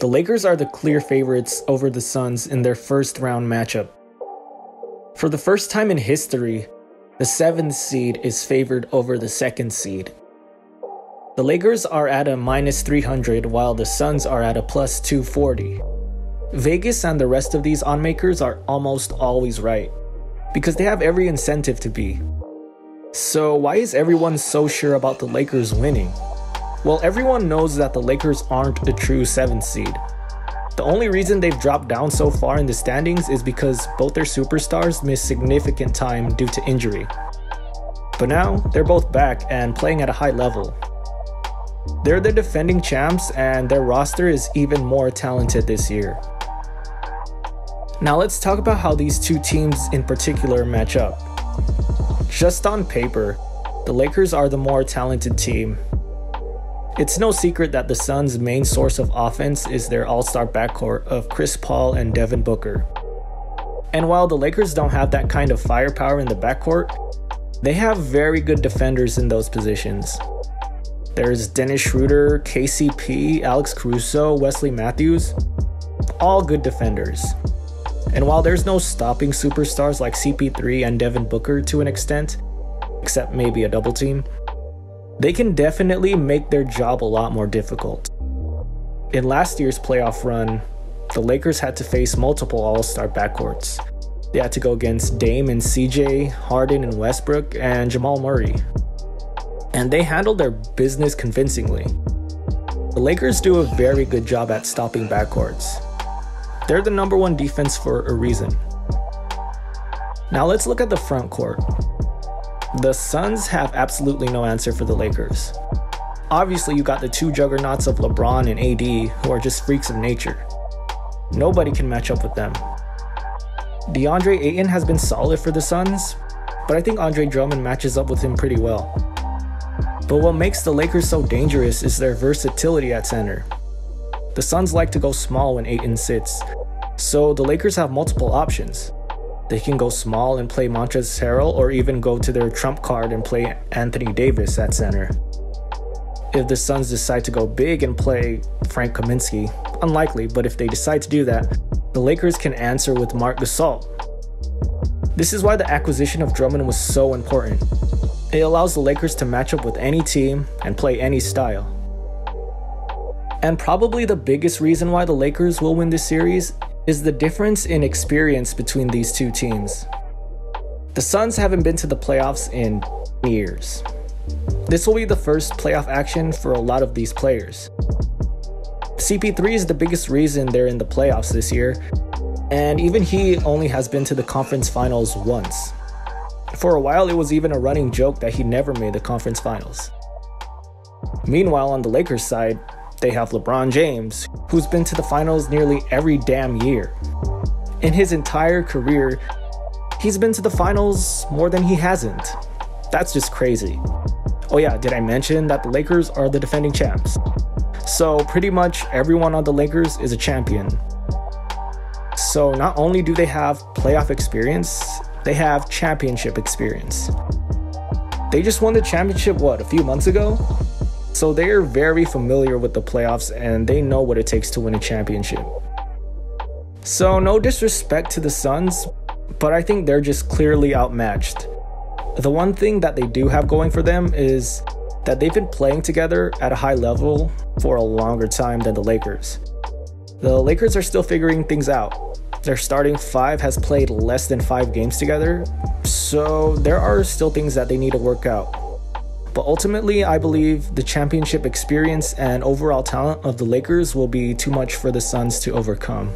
The Lakers are the clear favorites over the Suns in their first round matchup. For the first time in history, the 7th seed is favored over the 2nd seed. The Lakers are at a -300 while the Suns are at a +240. Vegas and the rest of these oddmakers are almost always right, because they have every incentive to be. So why is everyone so sure about the Lakers winning? Well, everyone knows that the Lakers aren't a true 7th seed. The only reason they've dropped down so far in the standings is because both their superstars missed significant time due to injury. But now, they're both back and playing at a high level. They're the defending champs and their roster is even more talented this year. Now let's talk about how these two teams in particular match up. Just on paper, the Lakers are the more talented team. It's no secret that the Suns' main source of offense is their all-star backcourt of Chris Paul and Devin Booker. And while the Lakers don't have that kind of firepower in the backcourt, they have very good defenders in those positions. There's Dennis Schroder, KCP, Alex Caruso, Wesley Matthews, all good defenders. And while there's no stopping superstars like CP3 and Devin Booker to an extent, except maybe a double team, they can definitely make their job a lot more difficult. In last year's playoff run, the Lakers had to face multiple all-star backcourts. They had to go against Dame and CJ, Harden and Westbrook, and Jamal Murray. And they handled their business convincingly. The Lakers do a very good job at stopping backcourts. They're the #1 defense for a reason. Now let's look at the front court. The Suns have absolutely no answer for the Lakers. Obviously, you got the two juggernauts of LeBron and AD who are just freaks of nature. Nobody can match up with them. DeAndre Ayton has been solid for the Suns, but I think Andre Drummond matches up with him pretty well. But what makes the Lakers so dangerous is their versatility at center. The Suns like to go small when Ayton sits, so the Lakers have multiple options. They can go small and play Montrezl Harrell, or even go to their trump card and play Anthony Davis at center. If the Suns decide to go big and play Frank Kaminsky, unlikely, but if they decide to do that, the Lakers can answer with Marc Gasol. This is why the acquisition of Drummond was so important. It allows the Lakers to match up with any team and play any style. And probably the biggest reason why the Lakers will win this series is the difference in experience between these two teams. The Suns haven't been to the playoffs in years. This will be the first playoff action for a lot of these players. CP3 is the biggest reason they're in the playoffs this year, and even he only has been to the conference finals once. For a while, it was even a running joke that he never made the conference finals. Meanwhile, on the Lakers side, they have LeBron James, who's been to the finals nearly every damn year. In his entire career, he's been to the finals more than he hasn't. That's just crazy. Oh yeah, did I mention that the Lakers are the defending champs? So pretty much everyone on the Lakers is a champion. So not only do they have playoff experience, they have championship experience. They just won the championship, a few months ago? So they're very familiar with the playoffs and they know what it takes to win a championship. So no disrespect to the Suns, but I think they're just clearly outmatched. The one thing that they do have going for them is that they've been playing together at a high level for a longer time than the Lakers. The Lakers are still figuring things out. Their starting five has played less than 5 games together, so there are still things that they need to work out. But ultimately, I believe the championship experience and overall talent of the Lakers will be too much for the Suns to overcome.